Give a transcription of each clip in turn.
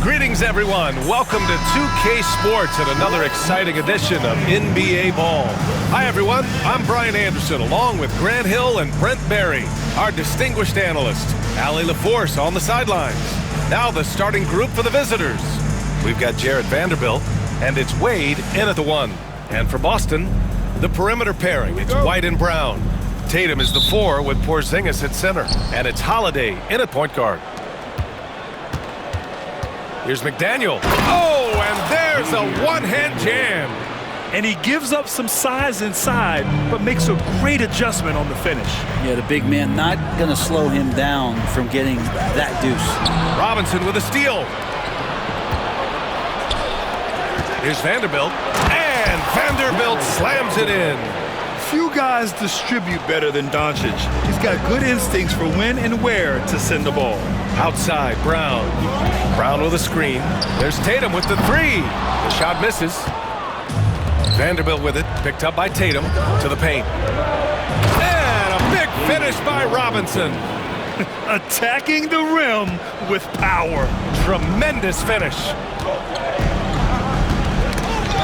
Greetings, everyone. Welcome to 2K Sports and another exciting edition of NBA Ball. Hi, everyone. I'm Brian Anderson, along with Grant Hill and Brent Barry, our distinguished analyst. Allie LaForce on the sidelines. Now the starting group for the visitors. We've got Jarred Vanderbilt, and it's Wade in at the 1. And for Boston, the perimeter pairing. It's White and Brown. Tatum is the 4 with Porzingis at center. And it's Holiday in at point guard. Here's McDaniel. Oh, and there's a one-hand jam. And he gives up some size inside, but makes a great adjustment on the finish. Yeah, the big man not going to slow him down from getting that deuce. Robinson with a steal. Here's Vanderbilt. And Vanderbilt slams it in. Few guys distribute better than Doncic. He's got good instincts for when and where to send the ball. Outside, Brown. Brown with a screen. There's Tatum with the 3. The shot misses. Vanderbilt with it, picked up by Tatum to the paint. And a big finish by Robinson. Attacking the rim with power. Tremendous finish.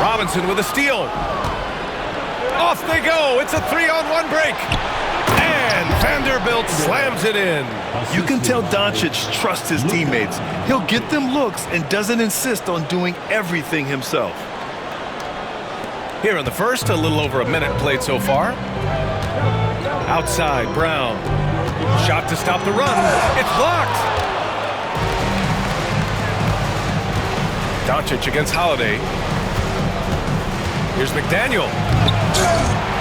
Robinson with a steal. Off they go. It's a 3-on-1 break. And Vanderbilt slams it in. You can tell Doncic trusts his teammates. He'll get them looks and doesn't insist on doing everything himself. Here in the first, a little over a minute played so far. Outside, Brown. Shot to stop the run. It's blocked. Doncic against Holiday. Here's McDaniel.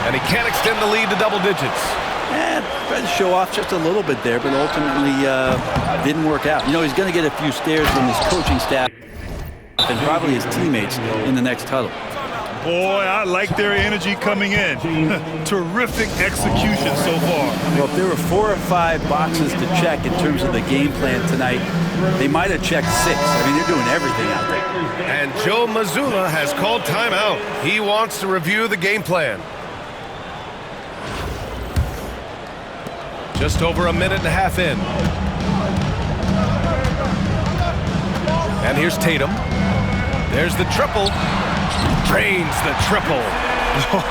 And he can't extend the lead to double digits. Tried to show off just a little bit there, but ultimately didn't work out. You know, he's going to get a few stares from his coaching staff and probably his teammates in the next huddle. Boy, I like their energy coming in. Terrific execution so far. Well, if there were 4 or 5 boxes to check in terms of the game plan tonight, they might have checked 6. I mean, they're doing everything out there. And Joe Mazzulla has called timeout. He wants to review the game plan. Just over a minute and a half in. And here's Tatum. There's the triple. Drains the triple.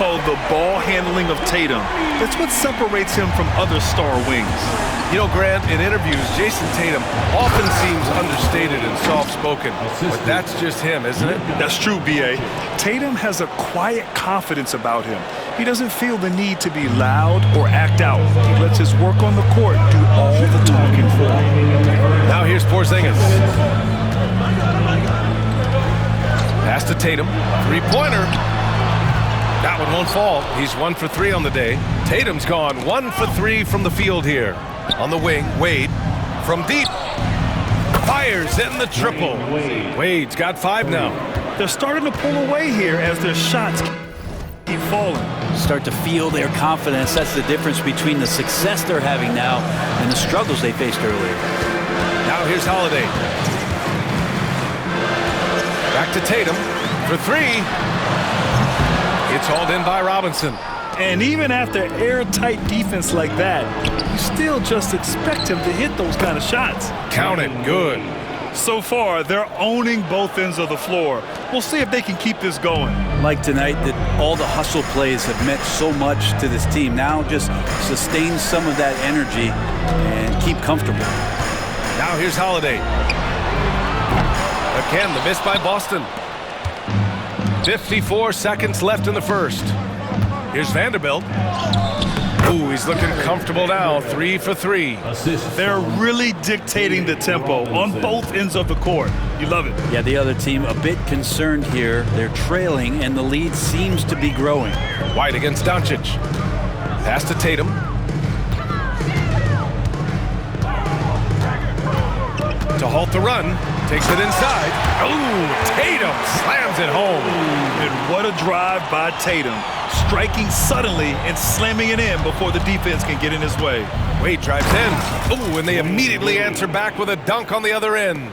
Oh, the ball handling of Tatum. That's what separates him from other star wings. You know, Grant, in interviews, Jason Tatum often seems understated and soft-spoken. But that's just him, isn't it? That's true, B.A. Tatum has a quiet confidence about him. He doesn't feel the need to be loud or act out. He lets his work on the court do all the talking for him. Now here's Porzingis. Pass to Tatum. Three-pointer. That one won't fall. He's 1 for 3 on the day. Tatum's gone 1 for 3 from the field here. On the wing, Wade from deep. Fires in the triple. Wade's got 5 now. They're starting to pull away here as their shots keep falling. Start to feel their confidence. That's the difference between the success they're having now and the struggles they faced earlier. Now here's Holiday. Back to Tatum for 3. It's hauled in by Robinson. And even after airtight defense like that, you still just expect him to hit those kind of shots. Count it. Good. So far, they're owning both ends of the floor. We'll see if they can keep this going. Like tonight, that all the hustle plays have meant so much to this team. Now just sustain some of that energy and keep comfortable. Now here's Holiday. Again, the miss by Boston. 54 seconds left in the first. Here's Vanderbilt. Ooh, he's looking comfortable now. 3 for 3. They're really dictating the tempo on both ends of the court. You love it. Yeah, the other team a bit concerned here. They're trailing, and the lead seems to be growing. White against Doncic. Pass to Tatum. To halt the run. Takes it inside. Ooh, Tatum slams it home. And what a drive by Tatum. Striking suddenly and slamming it in before the defense can get in his way. Wade drives in. Ooh, and they immediately answer back with a dunk on the other end.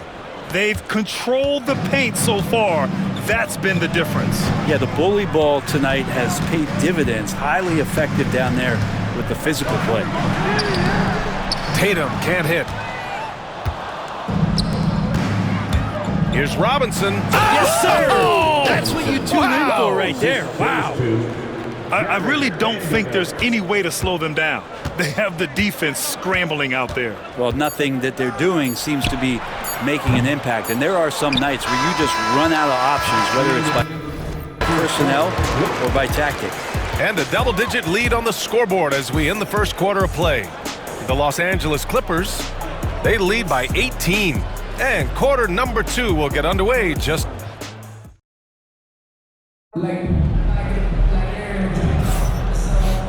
They've controlled the paint so far. That's been the difference. Yeah, the bully ball tonight has paid dividends. Highly effective down there with the physical play. Tatum can't hit. Here's Robinson. Yes, sir! Oh! That's what you tune in for right there. Wow. I really don't think there's any way to slow them down. They have the defense scrambling out there. Well, nothing that they're doing seems to be making an impact. And there are some nights where you just run out of options, whether it's by personnel or by tactic. And a double-digit lead on the scoreboard as we end the first quarter of play. The Los Angeles Clippers, they lead by 18. And quarter number 2 will get underway just...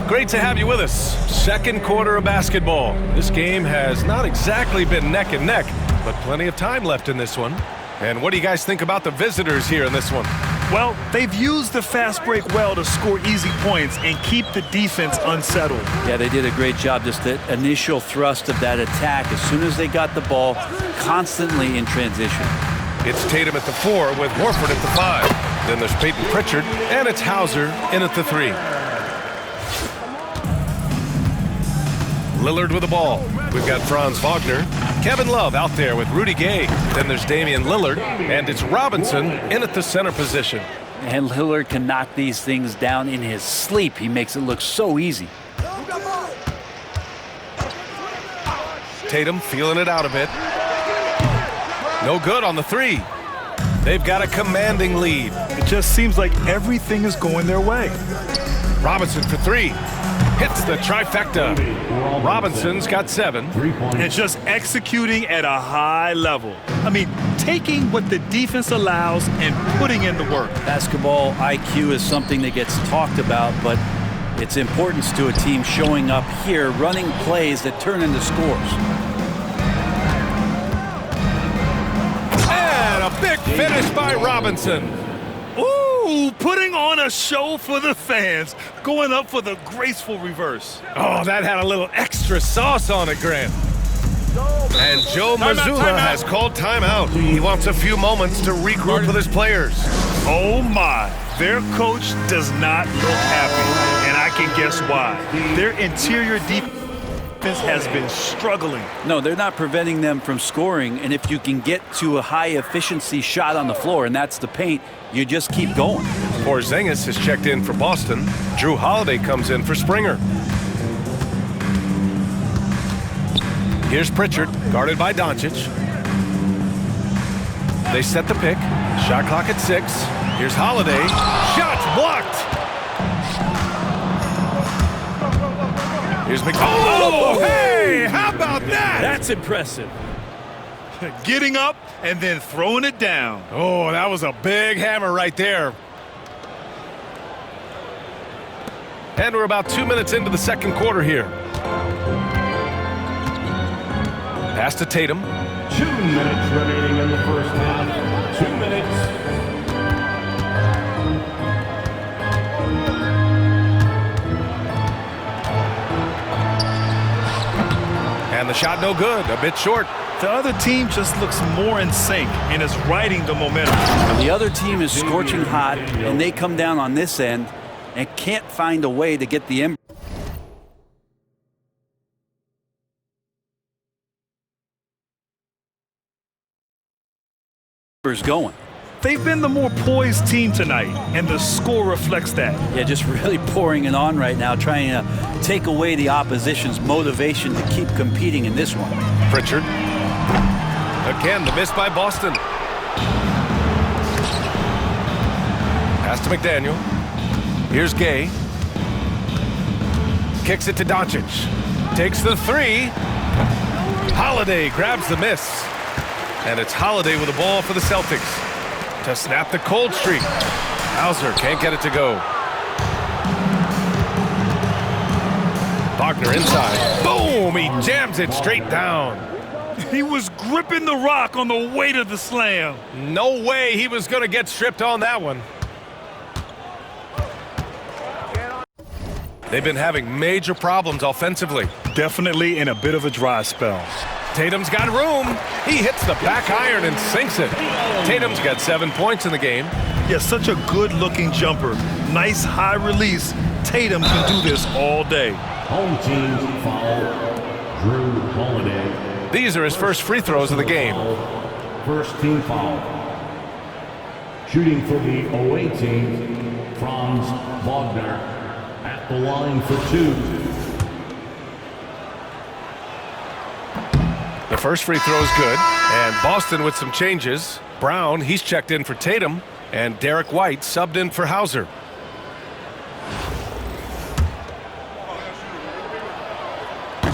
Great to have you with us. Second quarter of basketball. This game has not exactly been neck and neck, but plenty of time left in this one. And what do you guys think about the visitors here in this one? Well, they've used the fast break well to score easy points and keep the defense unsettled. Yeah, they did a great job. Just the initial thrust of that attack as soon as they got the ball, constantly in transition. It's Tatum at the 4 with Horford at the 5. Then there's Peyton Pritchard, and it's Hauser in at the 3. Lillard with the ball. We've got Franz Wagner. Kevin Love out there with Rudy Gay. Then there's Damian Lillard, and it's Robinson in at the center position. And Lillard can knock these things down in his sleep. He makes it look so easy. Tatum feeling it out a bit. No good on the 3. They've got a commanding lead. It just seems like everything is going their way. Robinson for 3. Hits the trifecta. Robinson's got 7. And just executing at a high level. I mean, taking what the defense allows and putting in the work. Basketball IQ is something that gets talked about, but its importance to a team showing up here, running plays that turn into scores. And a big finish by Robinson. Ooh, putting on a show for the fans, going up for the graceful reverse. Oh, that had a little extra sauce on it, Grant. And Joe Mazzulla has called timeout. He wants a few moments to regroup with his players. Oh my, their coach does not look happy, and I can guess why. Their interior defense has been struggling. No, they're not preventing them from scoring, and if you can get to a high efficiency shot on the floor, and that's the paint, you just keep going. Porzingis has checked in for Boston. Drew Holiday comes in for Springer. Here's Pritchard, guarded by Doncic. They set the pick. Shot clock at 6. Here's Holiday. Shots blocked. Here's McDonald. Oh, hey, how about that? That's impressive. Getting up and then throwing it down. Oh, that was a big hammer right there. And we're about 2 minutes into the second quarter here. Pass to Tatum. 2 minutes remaining in the first half. 2 minutes. And the shot no good, a bit short. The other team just looks more in sync and is riding the momentum. The other team is scorching hot, and they come down on this end and can't find a way to get the embers going. They've been the more poised team tonight, and the score reflects that. Yeah, just really pouring it on right now, trying to take away the opposition's motivation to keep competing in this one. Pritchard. Again, the miss by Boston. Pass to McDaniel. Here's Gay. Kicks it to Doncic. Takes the 3. Holiday grabs the miss. And it's Holiday with the ball for the Celtics to snap the cold streak. Hauser can't get it to go. Wagner inside. Boom! He jams it straight down. He was gripping the rock on the way to the slam. No way he was going to get stripped on that one. They've been having major problems offensively. Definitely in a bit of a dry spell. Tatum's got room. He hits the back iron and sinks it. Tatum's got 7 points in the game. Yeah, such a good-looking jumper. Nice high release. Tatum can do this all day. Home team foul. Drew Holiday. These are his first free throws of the game. First team foul. Shooting for the away team, Franz Wagner at the line for 2. The first free throw is good, and Boston with some changes. Brown, he's checked in for Tatum, and Derek White subbed in for Hauser.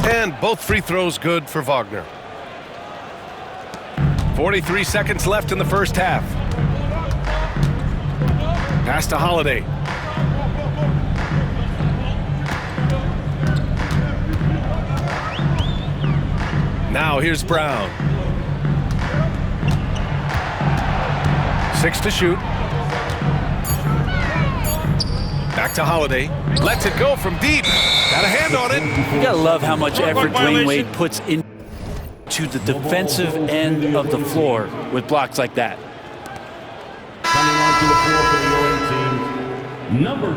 And both free throws good for Wagner. 43 seconds left in the first half. Pass to Holiday. Now here's Brown. 6 to shoot. Back to Holiday. Lets it go from deep. Got a hand on it. You gotta love how much effort Dwayne Wade puts into the defensive end of the floor with blocks like that. Coming onto the floor for the away team, number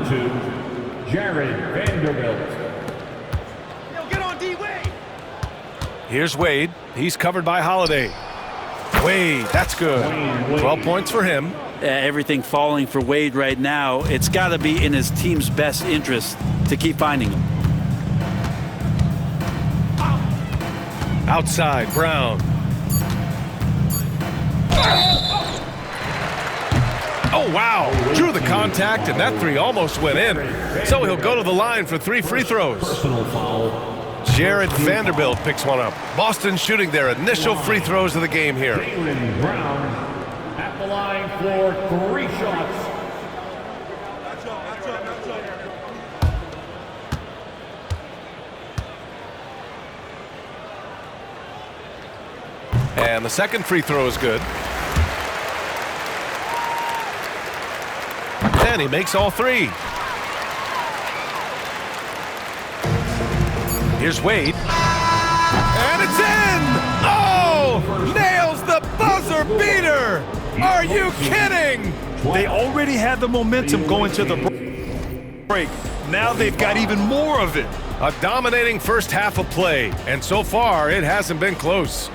2, Jared Vanderbilt. Get on D, Wade. Here's Wade. He's covered by Holiday. Wade, that's good. 12 points for him. Everything falling for Wade right now. It's got to be in his team's best interest to keep finding him. Outside, Brown. Oh, wow. Drew the contact, and that three almost went in. So he'll go to the line for 3 free throws. Personal foul. Jared Vanderbilt picks one up. Boston shooting their initial free throws of the game here. Jaylen Brown at the line for 3 shots. And the second free throw is good. And he makes all 3. Here's Wade. And it's in! Oh! Nails the buzzer beater! Are you kidding? They already had the momentum going to the break. Now they've got even more of it. A dominating first half of play, and so far it hasn't been close.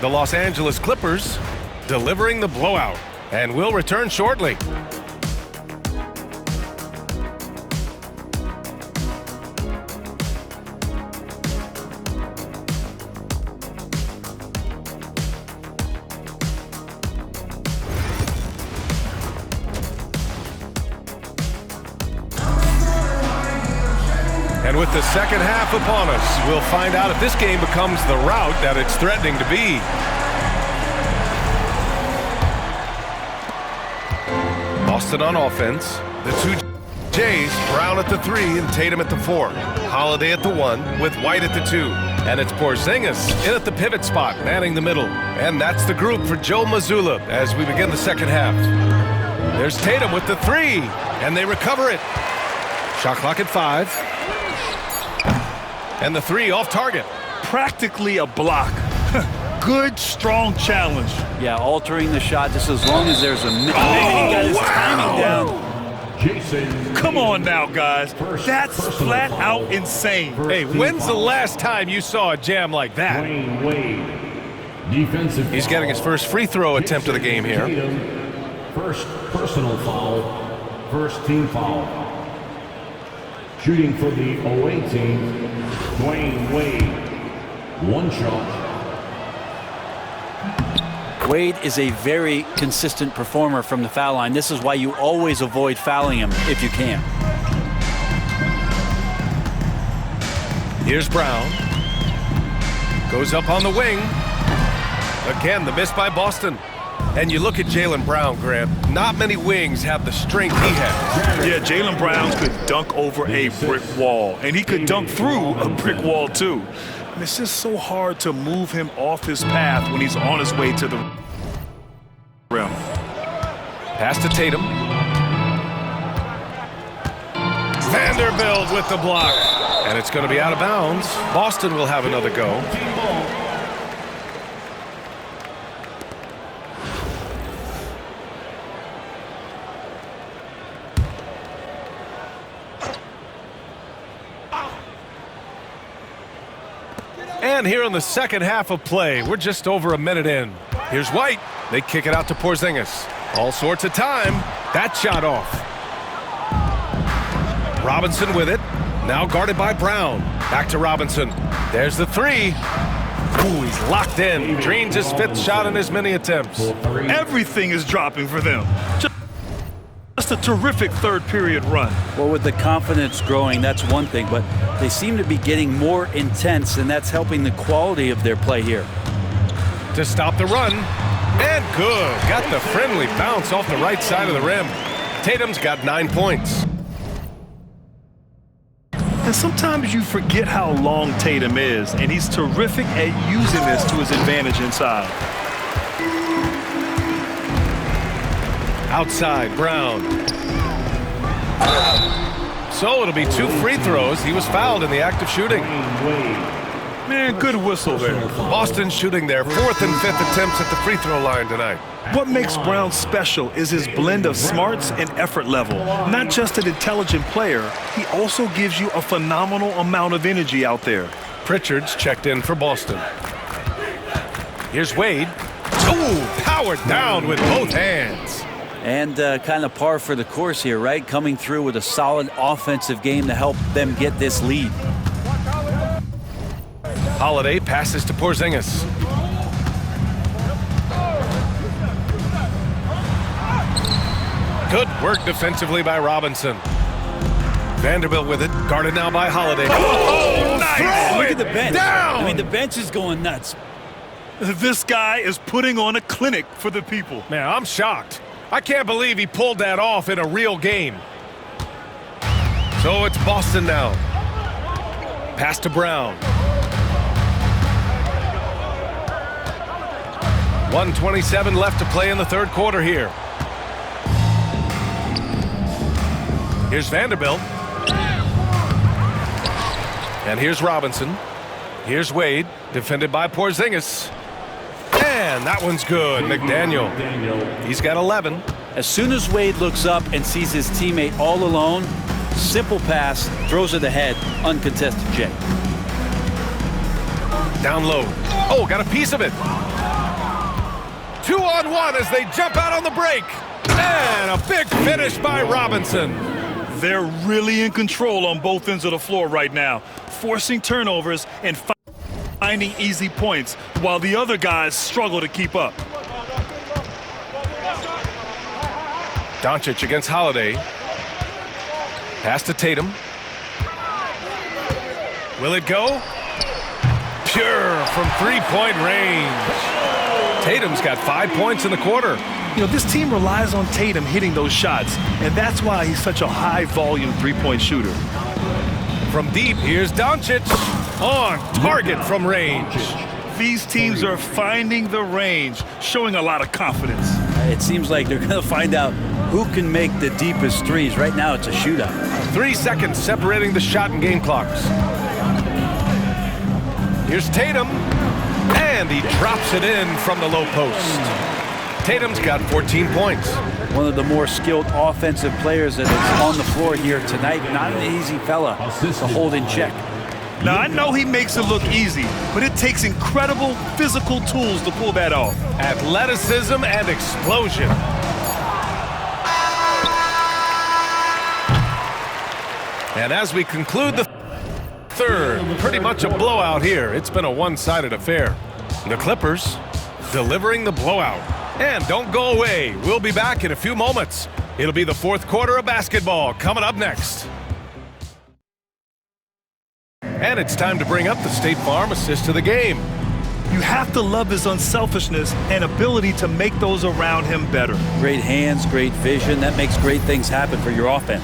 The Los Angeles Clippers delivering the blowout, and will return shortly. And with the second half upon us, we'll find out if this game becomes the rout that it's threatening to be. Boston on offense. The 2 Jays, Brown at the 3 and Tatum at the 4. Holiday at the 1 with White at the 2. And it's Porzingis in at the pivot spot, manning the middle. And that's the group for Joe Mazzulla as we begin the second half. There's Tatum with the 3, and they recover it. Shot clock at 5. And the 3 off target. Practically a block. Good, strong challenge. Yeah, altering the shot just as long as there's a minute. He got his timing down. Jason. Come on now, guys. That's flat out insane. Hey, when's the last time you saw a jam like that? Dwayne Wade. Defensive He's getting his first free throw attempt of the game here. Tatum. First personal foul. First team foul. Shooting for the away team, Dwayne Wade. 1 shot. Wade is a very consistent performer from the foul line. This is why you always avoid fouling him if you can. Here's Brown. Goes up on the wing. Again, the miss by Boston. And you look at Jaylen Brown, Grant. Not many wings have the strength he has. Yeah, Jaylen Brown could dunk over a brick wall, and he could dunk through a brick wall too. And it's just so hard to move him off his path when he's on his way to the rim. Pass to Tatum. Vanderbilt with the block. And it's going to be out of bounds. Boston will have another go. And here in the second half of play, we're just over a minute in. Here's White. They kick it out to Porzingis. All sorts of time. That shot off. Robinson with it. Now guarded by Brown. Back to Robinson. There's the three. Ooh, he's locked in. Drains his fifth shot in his many attempts. Everything is dropping for them. Just a terrific third period run. Well, with the confidence growing, that's one thing, but they seem to be getting more intense, and that's helping the quality of their play here. To stop the run. And good. Got the friendly bounce off the right side of the rim. Tatum's got 9 points. And sometimes you forget how long Tatum is, and he's terrific at using this to his advantage inside. Outside, Brown. So it'll be 2 free throws. He was fouled in the act of shooting. Man, good whistle there. Boston shooting their 4th and 5th attempts at the free throw line tonight. What makes Brown special is his blend of smarts and effort level. Not just an intelligent player, he also gives you a phenomenal amount of energy out there. Pritchard's checked in for Boston. Here's Wade. Ooh, powered down with both hands. And kind of par for the course here, right? Coming through with a solid offensive game to help them get this lead. Holiday passes to Porzingis. Good work defensively by Robinson. Vanderbilt with it, guarded now by Holiday. Oh, nice! Look at the bench. Down! I mean, the bench is going nuts. This guy is putting on a clinic for the people. Man, I'm shocked. I can't believe he pulled that off in a real game. So it's Boston now. Pass to Brown. 1:27 left to play in the third quarter here. Here's Vanderbilt. And here's Robinson. Here's Wade, defended by Porzingis. And that one's good. McDaniel. He's got 11. As soon as Wade looks up and sees his teammate all alone, simple pass, throws it ahead, uncontested J. Down low. Oh, got a piece of it. 2-on-1 as they jump out on the break. And a big finish by Robinson. They're really in control on both ends of the floor right now, forcing turnovers and finding easy points while the other guys struggle to keep up. Doncic against Holiday. Pass to Tatum. Will it go? Pure from three-point range. Tatum's got 5 points in the quarter. You know, this team relies on Tatum hitting those shots, and that's why he's such a high-volume three-point shooter. From deep, here's Doncic. On target from range. These teams are finding the range, showing a lot of confidence. It seems like they're going to find out who can make the deepest threes. Right now, it's a shootout. 3 seconds separating the shot and game clocks. Here's Tatum. And he drops it in from the low post. Tatum's got 14 points. One of the more skilled offensive players that is on the floor here tonight. Not an easy fella to hold in check. Now, I know he makes it look easy, but it takes incredible physical tools to pull that off. Athleticism and explosion. And as we conclude the third, pretty much a blowout here. It's been a one-sided affair. The Clippers delivering the blowout. And don't go away. We'll be back in a few moments. It'll be the fourth quarter of basketball coming up next. And it's time to bring up the State Farm assist to the game. You have to love his unselfishness and ability to make those around him better. Great hands, great vision. That makes great things happen for your offense.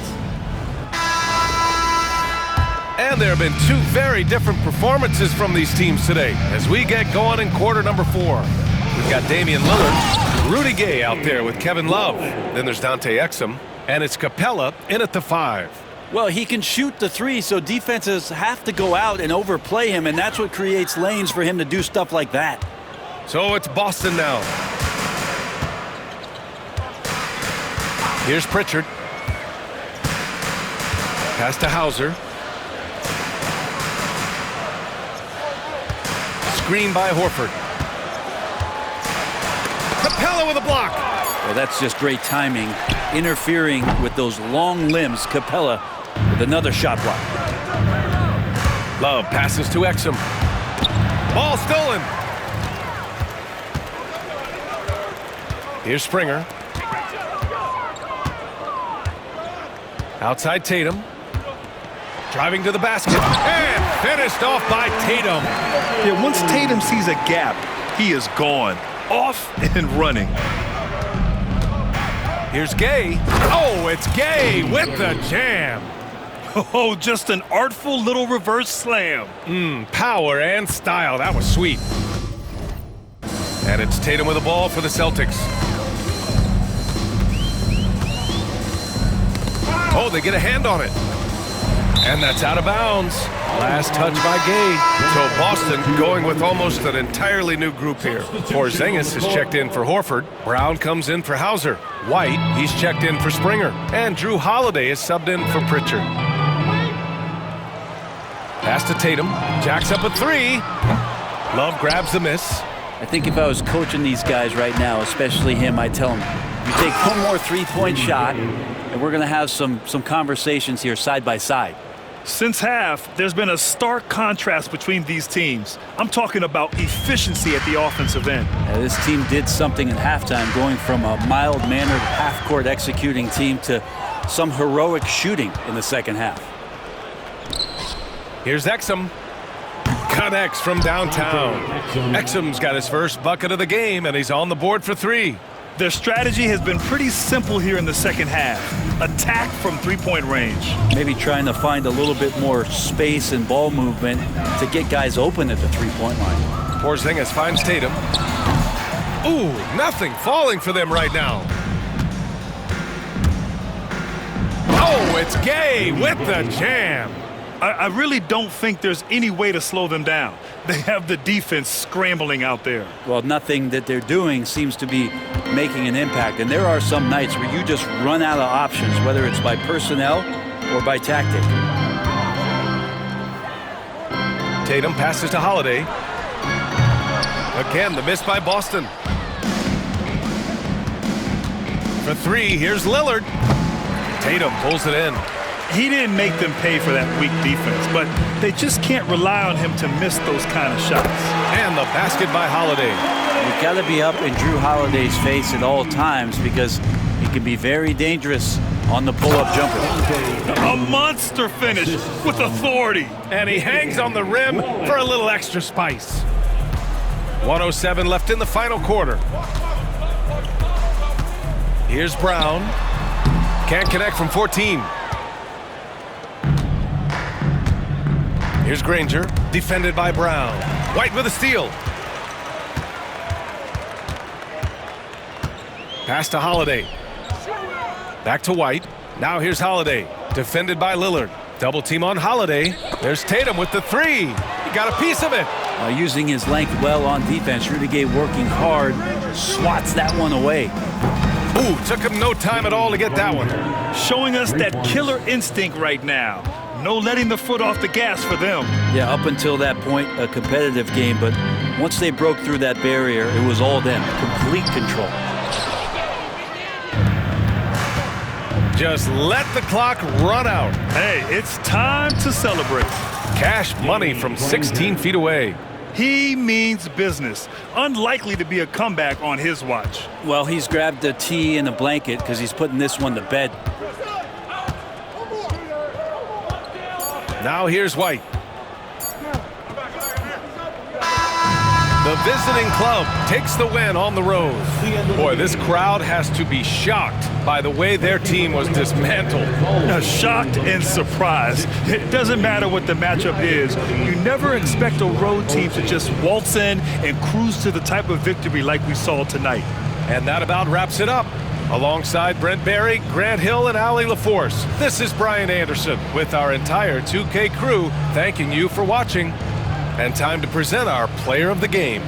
And there have been 2 very different performances from these teams today as we get going in quarter number 4. We've got Damian Lillard, Rudy Gay out there with Kevin Love. Then there's Dante Exum, and it's Capella in at the 5. Well, he can shoot the 3, so defenses have to go out and overplay him, and that's what creates lanes for him to do stuff like that. So it's Boston now. Here's Pritchard. Pass to Hauser. screen by Horford. Capella with a block. Well, that's just great timing. Interfering with those long limbs. Capella with another shot block. Love passes to Exum. Ball stolen. Here's Springer. Outside Tatum. Driving to the basket. And finished off by Tatum. Yeah, once Tatum sees a gap, he is gone. Off and running. Here's Gay. Oh, it's Gay with the jam. Oh, just an artful little reverse slam. Power and style. That was sweet. And it's Tatum with the ball for the Celtics. Oh, they get a hand on it. And that's out of bounds. Last touch by Gay. So Boston going with almost an entirely new group here. Porzingis is checked in for Horford. Brown comes in for Hauser. White, he's checked in for Springer. And Drew Holiday is subbed in for Pritchard. Pass to Tatum. Jacks up a three. Love grabs the miss. I think if I was coaching these guys right now, especially him, I'd tell him, you take one more three-point shot, and we're going to have some conversations here side by side. Since half, there's been a stark contrast between these teams. I'm talking about efficiency at the offensive end. This team did something at halftime, going from a mild-mannered half-court executing team to some heroic shooting in the second half. Here's Exum. Connects from downtown. Exum's got his first bucket of the game, and he's on the board for three. Their strategy has been pretty simple here in the second half. Attack from three-point range. Maybe trying to find a little bit more space and ball movement to get guys open at the three-point line. Porzingis finds Tatum. Ooh, nothing falling for them right now. Oh, it's Gay with the jam. I really don't think there's any way to slow them down. They have the defense scrambling out there. Well, nothing that they're doing seems to be making an impact. And there are some nights where you just run out of options, whether it's by personnel or by tactic. Tatum passes to Holiday. Again, the miss by Boston. For three, here's Lillard. Tatum pulls it in. He didn't make them pay for that weak defense, but they just can't rely on him to miss those kind of shots. And the basket by Holiday. You've got to be up in Drew Holiday's face at all times because he can be very dangerous on the pull-up jumper. A monster finish with authority. And he hangs on the rim for a little extra spice. 1:07 left in the final quarter. Here's Brown. Can't connect from 14. Here's Granger, defended by Brown. White with a steal. Pass to Holiday. Back to White. Now here's Holiday, defended by Lillard. Double team on Holiday. There's Tatum with the three. He got a piece of it. Using his length well on defense, Rudy Gay working hard, swats that one away. Ooh, took him no time at all to get that one. Showing us that killer instinct right now. No letting the foot off the gas for them. Yeah, up until that point, a competitive game, but once they broke through that barrier, it was all them. Complete control. Just let the clock run out. Hey, it's time to celebrate. Cash money from 16 feet away. He means business. Unlikely to be a comeback on his watch. Well, he's grabbed a tee and a blanket because he's putting this one to bed. Now here's White. The visiting club takes the win on the road. Boy, this crowd has to be shocked by the way their team was dismantled. Shocked and surprised. It doesn't matter what the matchup is. You never expect a road team to just waltz in and cruise to the type of victory like we saw tonight. And that about wraps it up. Alongside Brent Barry, Grant Hill, and Allie LaForce, this is Brian Anderson with our entire 2K crew thanking you for watching. And time to present our player of the game.